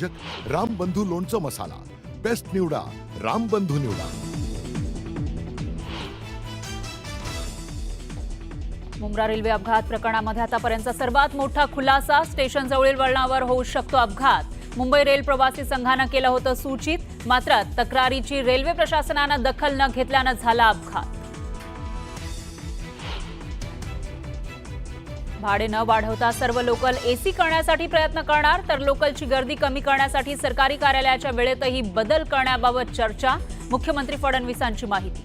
प्रायोजक रामबंधू लोणचं मसाला, बेस्ट निवडा रामबंधू निवडा। मुंब्रा रेल्वे अपघात प्रकरणामध्ये आतापर्यंत सर्वात मोठा खुलासा, स्टेशन जवळील वळणावर होऊ शकतो अपघात। मुंबई रेल प्रवासी संघानं केलं होतं सूचित, मात्र तक्रारीची रेल्वे प्रशासनानं दखल न घेतल्यानं झाला अपघात। भाडे न वाढवता सर्व लोकल एसी करण्यासाठी प्रयत्न करणार, तर लोकलची गर्दी कमी करण्यासाठी सरकारी कार्यालयाच्या वेळेतही बदल करण्याबाबत चर्चा। मुख्यमंत्री फडणवीसांची माहिती।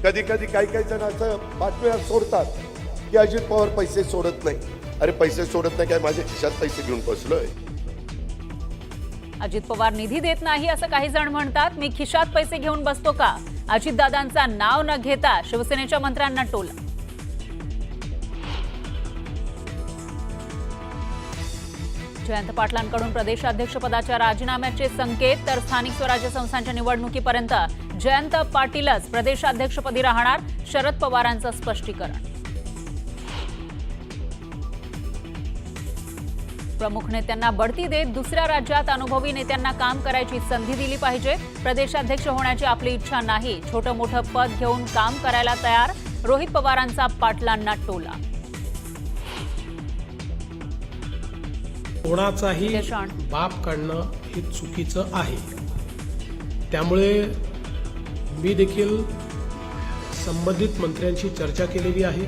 कधी कधी काही जण असं बातम्या सोडतात की अजित पवार पैसे सोडत नाही। अरे पैसे सोडत नाही काय, माझ्या खिशात पैसे घेऊन बसलोय? अजित पवार निधी देत नाही असं काही जण म्हणतात। मी खिशात पैसे घेऊन बसतो का? अजितदादांचा नाव न घेता शिवसेनेच्या मंत्र्यांना टोला। जयंत पाटलांकडून प्रदेशाध्यक्षपदाच्या राजीनाम्याचे संकेत, तर स्थानिक स्वराज्य संस्थांच्या निवडणुकीपर्यंत जयंत पाटीलच प्रदेशाध्यक्षपदी राहणार, शरद पवारांचं स्पष्टीकरण। प्रमुख नेत्यांना बढती देत दुसऱ्या राज्यात अनुभवी नेत्यांना काम करायची संधी दिली पाहिजे। प्रदेशाध्यक्ष होण्याची आपली इच्छा नाही, छोटं मोठं पद घेऊन काम करायला तयार, रोहित पवारांचा पाटलांना टोला। कोणाचाही बाप काढणं हे चुकीचं आहे, त्यामुळे मी देखील संबंधित मंत्र्यांशी चर्चा केलेली आहे।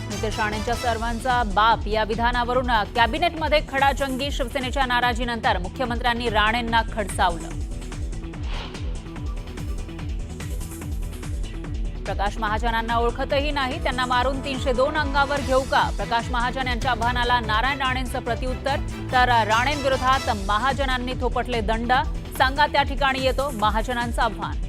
नितेश राणेंच्या सर्वांचा बाप या विधानावरून कॅबिनेटमध्ये खडाजंगी, शिवसेनेच्या नाराजीनंतर मुख्यमंत्र्यांनी राणेंना खडसावलं। प्रकाश महाजनांना ओळखतही नाही, त्यांना मारून 302 अंगावर घेऊ का? प्रकाश महाजन यांच्या आव्हानाला नारायण राणेंचं प्रत्युत्तर, तर राणेंविरोधात महाजनांनी थोपटले दंड, सांगा त्या ठिकाणी येतो महाजनांचं आव्हान।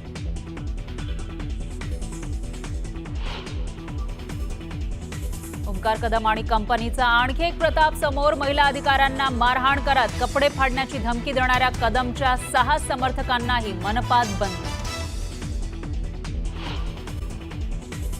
ओमकार कदम आणि कंपनीचा आणखी एक प्रताप समोर, महिला अधिकाऱ्यांना मारहाण करत कपडे फाडण्याची धमकी देणाऱ्या कदमच्या 6 समर्थकांनाही मनपात बंद।